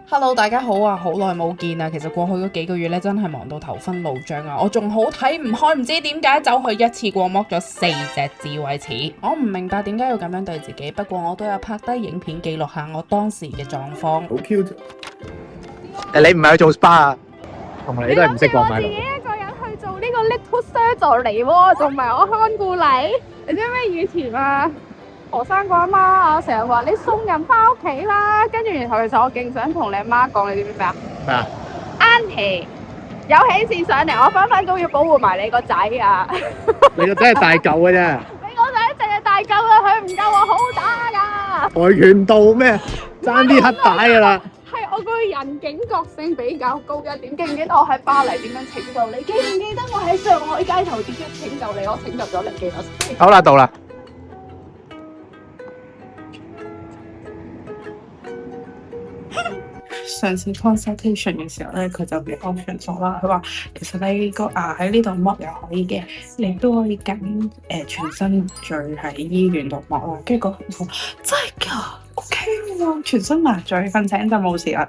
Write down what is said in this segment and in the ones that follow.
Hello，大家好啊！好耐冇見啊！其實過去嗰幾個月咧，真係忙到頭昏腦脹啊！我仲好睇唔開，唔知點解走去一次過剝咗4隻智慧齒。我唔明白點解要咁樣對自己，不過我都有拍低影片記錄下我當時嘅狀況。好 cute。你唔係去做 SPA 啊？同你都係唔識講買自己一個人去做呢個 little surgery 喎，仲唔係我看顧你？你知咩以前啊？何生個阿媽啊，成日話你送人翻屋企啦，跟住然後其實我勁想同你阿媽講，你知唔知咩啊咩啊？ ？Auntie 有喜事上嚟，我分分鐘要保護埋你個仔啊！你個仔係大嚿嘅啫，你個仔淨係大嚿啊，佢唔夠我好打㗎。跆拳道咩？爭啲黑帶㗎啦！係我個人警覺性比較高一點，記唔記得我喺巴黎點樣拯救你？記唔記得我喺上海街頭點樣拯救你？我拯救咗你幾多次？好啦，到啦。上次 consultation 嘅時候咧，佢就俾 option 咗啦。佢話其實你個牙喺呢度剝又可以嘅，你都可以揀全身罪喺醫院度剝啦。跟住嗰個真係㗎，OK 喎，全身麻醉瞓醒就冇事啦。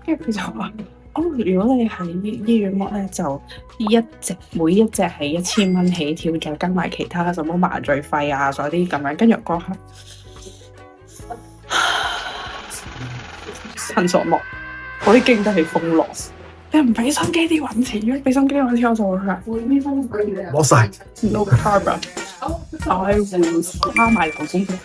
跟住佢就話哦，如果你喺醫院剝咧，就每一隻係1000蚊起跳，再跟埋其他什麼麻醉費啊，嗰啲咁樣。跟住嗰刻診所剝。我啲經得起風浪，你唔俾心機啲揾錢，如果俾心機啲揾錢，我就會話攞晒。 no problem， 我係會花埋勞工嘅。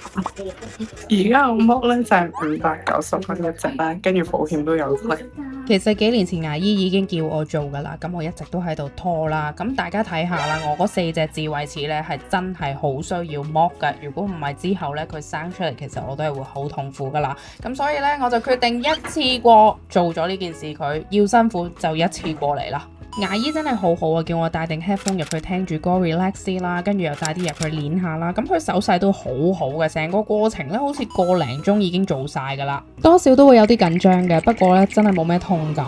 而家我剝咧就係590蚊一隻啦，跟住保險都有賠。其實幾年前牙醫已經叫我做噶啦，咁我一直都喺度拖啦。咁大家睇下啦，我嗰4隻智慧齒咧係真係好需要剝噶。如果唔係之後咧佢生出嚟，其實我都係會好痛苦噶啦。咁所以咧我就決定一次過做咗呢件事，佢要辛苦就一次過嚟啦。牙醫真係好好啊，叫我帶定 headphone 入去聽住歌 relax 啦，跟住又帶啲入去練下啦。咁佢手勢都好好嘅，成個過程咧好似個零鐘已經做晒噶啦。多少都會有啲緊張嘅，不過咧真係冇咩痛感。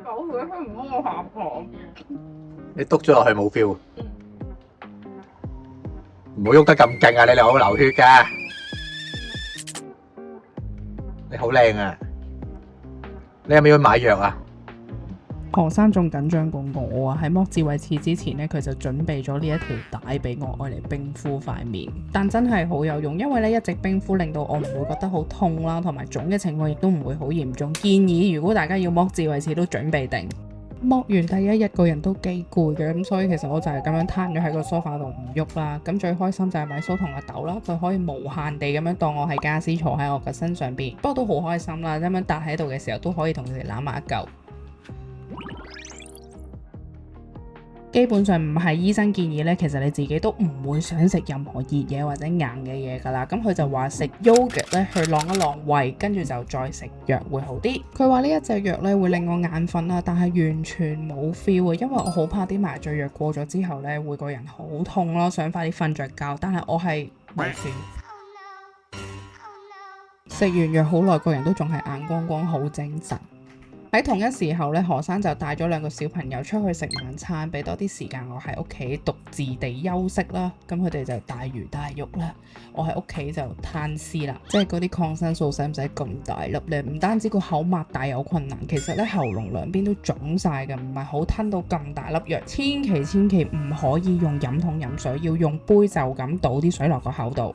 狗佢唔幫我下堂，你篤咗落去冇 feel，唔好喐得咁勁啊！你好流血㗎，你好靚啊！你係咪要買藥啊？何生仲緊張過我啊！喺剝智慧齒之前呢，佢就準備咗呢一條帶俾我，愛嚟冰敷塊面。但真係好有用，因為咧一直冰敷令到我唔會覺得好痛啦，同埋腫嘅情況亦都唔會好嚴重。建議如果大家要剝智慧齒都準備定。剝完第一日個人都幾攰嘅，咁所以其實我就係咁樣攤咗喺個梳化度唔喐啦。咁最開心就係米蘇同阿豆啦，佢可以無限地咁樣當我係家私坐喺我嘅身上邊，不過都好開心啦，咁樣搭喺度嘅時候都可以同佢哋攬埋一嚿。基本上唔係醫生建議咧，其實你自己都唔會想食任何熱嘢或者硬嘅嘢噶啦。咁佢就話食 yogurt 咧去晾一晾胃，跟住就再食藥會好啲。佢話呢一隻藥咧會令我眼瞓啦，但係完全冇 feel 啊，因為我好怕啲麻醉藥過咗之後咧會個人好痛咯，想快啲瞓着覺。但係我係冇 feel。食完藥好耐，個人都仲係眼光光，好精神。喺同一時候咧，何生就帶咗2個小朋友出去食晚餐，俾多啲時間我喺屋企獨自地休息啦。咁佢哋就大魚大肉啦，我喺屋企就攤屍啦。即係嗰啲抗生素使唔使咁大粒咧？唔單止個口擘大有困難，其實咧喉嚨兩邊都腫晒嘅，唔係好吞到咁大粒藥。千祈唔可以用飲筒飲水，要用杯就咁倒啲水落個口度。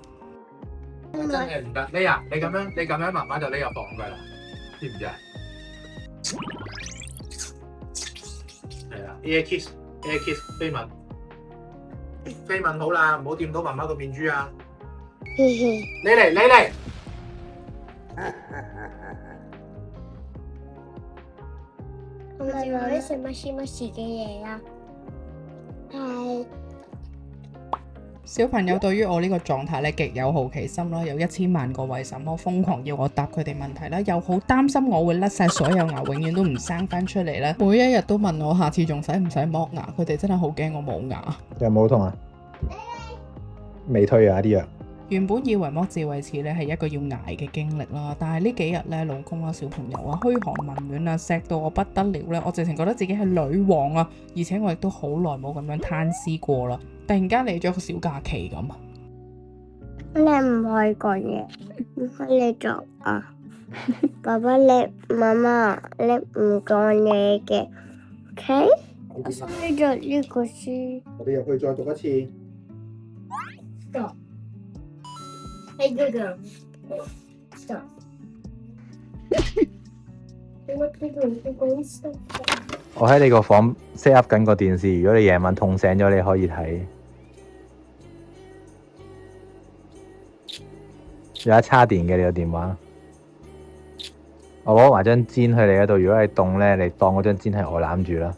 真係唔得，你咁樣慢慢就匿入房㗎啦，知唔知啊？係啊 ，Air kiss，飛吻好啦，唔好掂到媽媽個面珠啊！你嚟，係咪攞啲食乜事嘅嘢啊？係。小朋友對於我呢個狀態咧極有好奇心啦，有1000萬個為什麼，瘋狂要我答佢哋問題啦，又好擔心我會甩晒所有牙，永遠都唔生翻出嚟咧。每一日都問我下次仲使唔使剝牙，佢哋真係好驚我冇牙。有冇痛啊？未推啊啲藥。原本以為剝智慧齒咧係一個要捱嘅經歷啦，但係呢幾日咧，老公啦、小朋友啊，噓寒問暖啊，錫到我不得了咧，我直情覺得自己係女王啊！而且我亦都好耐冇咁樣攤屍過啦，突然間嚟咗個小假期咁啊！你唔可以講嘢，唔可以做啊！爸爸你媽媽你唔講嘢嘅，OK？我收咗呢個書。我哋入去再讀一次。Stop。Hey Google。Stop。我喺你個房 set up 緊個電視，如果你夜晚痛醒咗，你可以睇。有得叉電嘅你個電話。我攞埋張氈去你嗰度，如果你凍咧，你當嗰張氈係我攬住啦。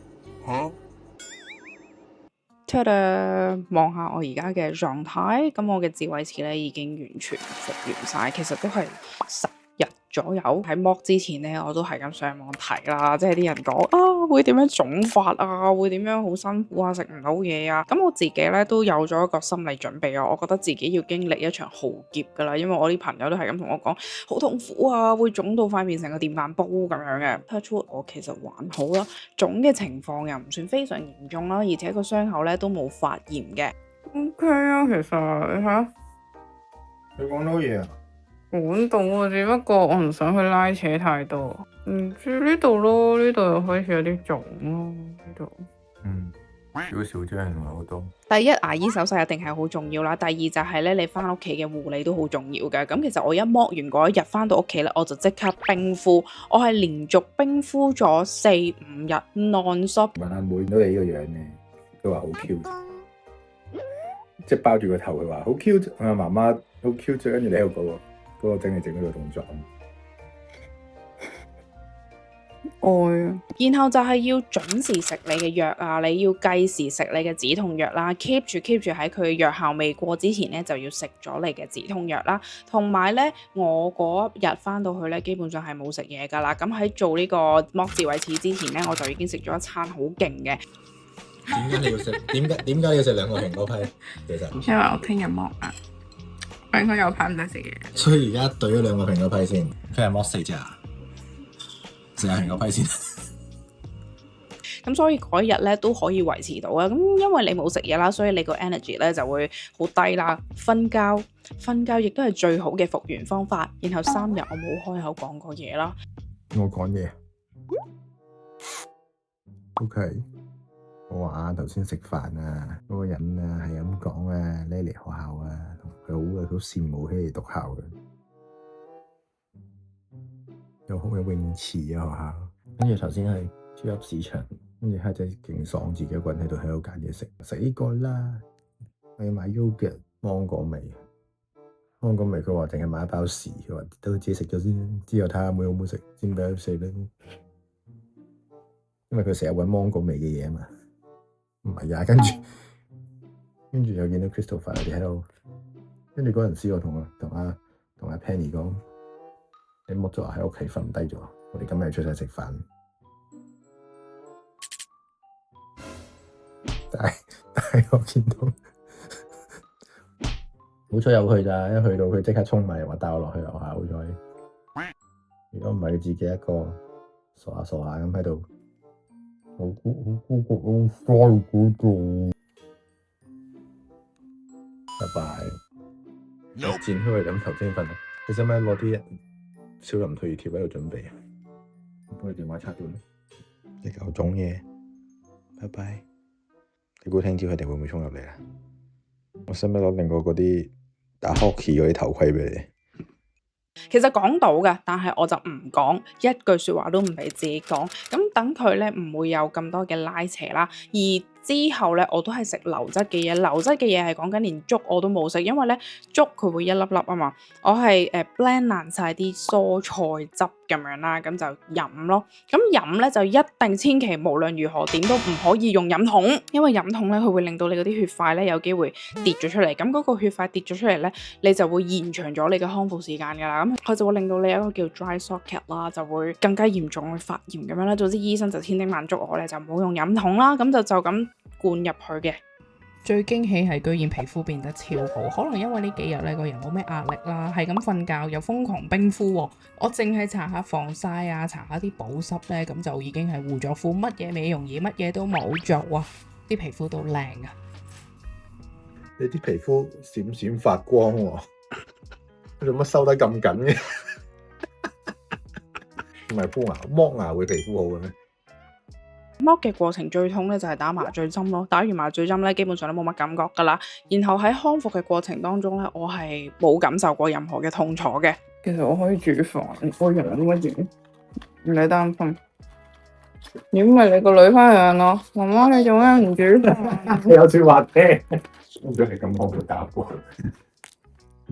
望下我而家嘅狀態，咁我嘅智慧齒咧已經完全復原晒，其實都係10日左右。喺剝之前咧，我都係咁上網睇啦，即係啲人講啊會點樣腫法啊，會點樣好辛苦啊，食唔到嘢啊。咁我自己咧都有咗一個心理準備啊，我覺得自己要經歷一場浩劫噶啦，因為我啲朋友都係咁同我講，好痛苦啊，會腫到塊面成個電飯煲咁樣嘅。Touch wood，我其實還好啦，腫嘅情況又唔算非常嚴重啦，而且個傷口咧都冇發炎嘅。OK 啊，其實你睇下，你講到嘢啊？管到啊，只不過我唔想去拉扯太多。唔知呢度咯，呢度又開始有啲腫咯，呢度。少少啫，唔係好多。第一，牙醫手勢一定係好重要啦。第二就係咧，你翻屋企嘅護理都好重要嘅。咁其實我一剝完嗰一日翻到屋企咧，我就即刻冰敷。我係連續冰敷咗4-5日 non-stop。問阿妹到你呢個樣咧，都話好 cute，即係包住個頭，佢話好 cute。我阿媽媽好 cute，跟住你喺度嗰個整嚟整嗰個動作。然後就係要準時食你嘅藥啊，你要計時食你嘅止痛藥啦，keep 住喺佢嘅藥效未過之前咧，就要食咗你嘅止痛藥啦。同埋咧，我嗰日翻到去咧，基本上係冇食嘢噶啦。咁喺做呢個剝智慧齒之前咧，我就已經食咗一餐好勁嘅。點解你要食？點解你要食2個蘋果批？其實因為我聽日剝啊，我應該有排唔使食嘢。所以而家對咗2個蘋果批先，聽日剝4隻啊！食下蘋果批先。咁所以嗰一日咧都可以維持到啊。咁因為你冇食嘢啦，所以你個 energy 咧就會好低啦。瞓覺亦都係最好嘅復原方法。然後3日我冇開口講過嘢啦。我講嘢。OK。我話頭先食飯啊，嗰個人啊係咁講啊，你嚟學校啊，佢好羨慕佢嚟讀校嘅。有好有泳池啊學校，跟住頭先係超級市場，跟住黑仔勁爽，自己一個人喺度揀嘢食，食呢個啦，我要買 yogurt 芒果味，佢話淨係買一包豉，佢話都自己食咗先，之後睇下妹好唔好食，先俾佢食啦。因為佢成日搵芒果味嘅嘢啊嘛，唔係啊，跟住又見到 Christopher 佢哋喺度，跟住嗰陣時我同阿 Penny 講。你剝咗喺屋企瞓低咗，我哋今日出晒食飯，但係我見到好彩有佢咋，一去到佢即刻衝埋話帶我落去樓下，好彩。如果唔係佢自己一個傻下咁喺度，好拜拜。戰開佢咁頭先瞓，你使唔使攞啲少林退熱貼喺度準備啊？幫佢電話插咗啦。你嚿腫嘢，拜拜。你估聽朝佢哋會唔會衝入嚟啊？我使唔使攞另外嗰啲打 hockey 嗰啲頭盔俾你？其實講到㗎，但係我就唔講，一句説話都唔俾自己講。咁等佢咧唔會有咁多嘅拉扯啦。而之後咧，我都係食流質嘅嘢。流質嘅嘢係講緊連粥我都冇食，因為咧粥佢會一粒粒啊嘛。我係blend 爛晒啲蔬菜汁咁樣啦，咁就飲咯。咁飲咧就一定千祈無論如何點都唔可以用飲筒，因為飲筒咧佢會令到你嗰啲血塊咧有機會跌咗出嚟。咁嗰個血塊跌咗出嚟咧，你就會延長咗你嘅康復時間㗎啦。咁佢就會令到你有一個叫 dry socket 啦，就會更加嚴重去發炎咁樣啦。總之醫生就千叮萬囑我咧就唔好用飲筒啦，咁就咁灌入去嘅。最驚喜係居然皮膚變得超好，可能因為呢幾日咧個人冇咩壓力啦，係咁瞓覺又瘋狂冰敷喎。我淨係搽下防曬啊，搽下啲保濕咧，咁就已經係護咗膚，乜嘢美容儀乜嘢都冇做啊，啲皮膚都靚啊！你啲皮膚閃閃發光喎，你做乜收得咁緊嘅？唔係箍牙，剝牙會皮膚好嘅咩？剝嘅過程最痛咧就係打麻醉針咯，打完麻醉針咧基本上都冇乜感覺㗎啦。然後喺康復嘅過程當中咧，我係冇感受過任何嘅痛楚嘅。其實我可以煮飯，我養乜嘢？唔使擔心。點係你個女翻嚟咯？媽媽你做咩唔煮飯？有説話聽，唔知係咁講會打波。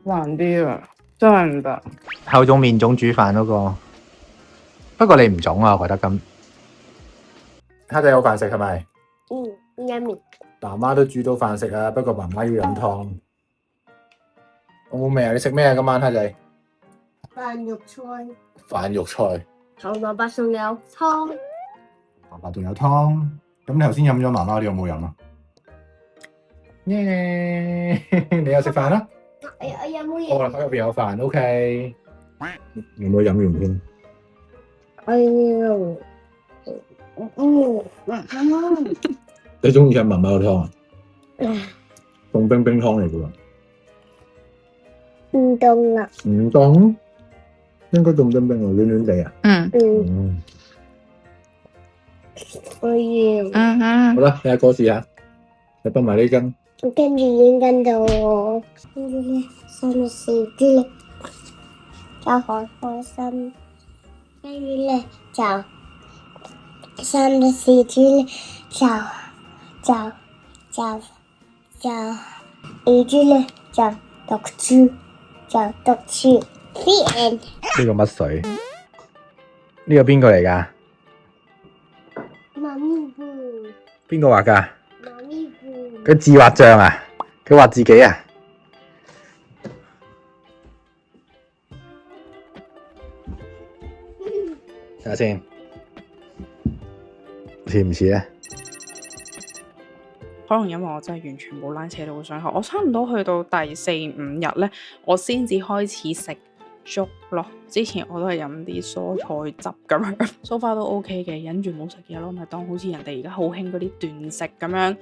難啲啊，真係唔得。後種面種煮飯嗰個，不過你唔種啊，我覺得咁。蝦仔有飯食係咪？Yummy。媽媽都煮到飯食啊，不過媽媽要飲湯。我冇味啊！你食咩啊？今晚蝦仔？飯肉菜。飯肉菜。紅蘿蔔仲有湯。蘿蔔仲有湯。咁你頭先飲咗媽媽，你有冇飲啊？耶！你又食飯啦？我有冇我口入邊有飯，OK。有冇飲完先？哎呀！媽媽。你中意飲媽媽個湯啊？凍冰冰湯嚟嘅喎。唔凍啊！唔凍，應該凍冰冰喎，暖暖地啊。嗯。我要。好啦，睇下歌試下，你滗埋呢根。跟住已經跟到我，跟住咧3、4啲咧就好開心，跟住咧就3、4啲咧就2啲咧就讀書，The end。呢個乜水？呢個邊個嚟㗎？媽咪布，邊個畫㗎？媽咪布，佢自畫像啊？佢畫自己啊？睇下先，似唔似咧？可能因為我真係完全冇拉扯到個傷口，我差唔多去到第4、5日咧，我先至開始食粥咯。之前我都係飲啲蔬菜汁咁樣，so far 都 OK 嘅，忍住冇食嘢咯，咪當好似人哋而家好興嗰啲斷食咁樣，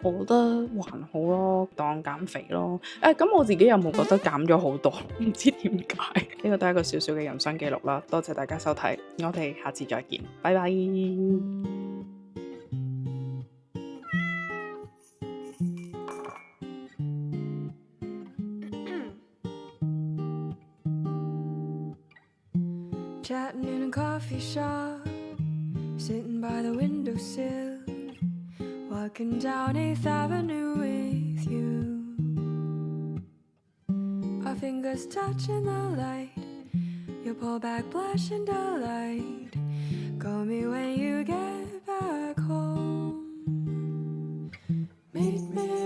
我覺得還好咯，當減肥咯。咁我自己又冇覺得減咗好多，唔知點解。呢個都係一個小小嘅人生記錄啦。多謝大家收睇，我哋下次再見，拜拜。Chatting in a coffee shop, sitting by the windowsill, walking down 8th Avenue with you. Our fingers touching the light, your pullback blush and delight. Call me when you get back home. Meet me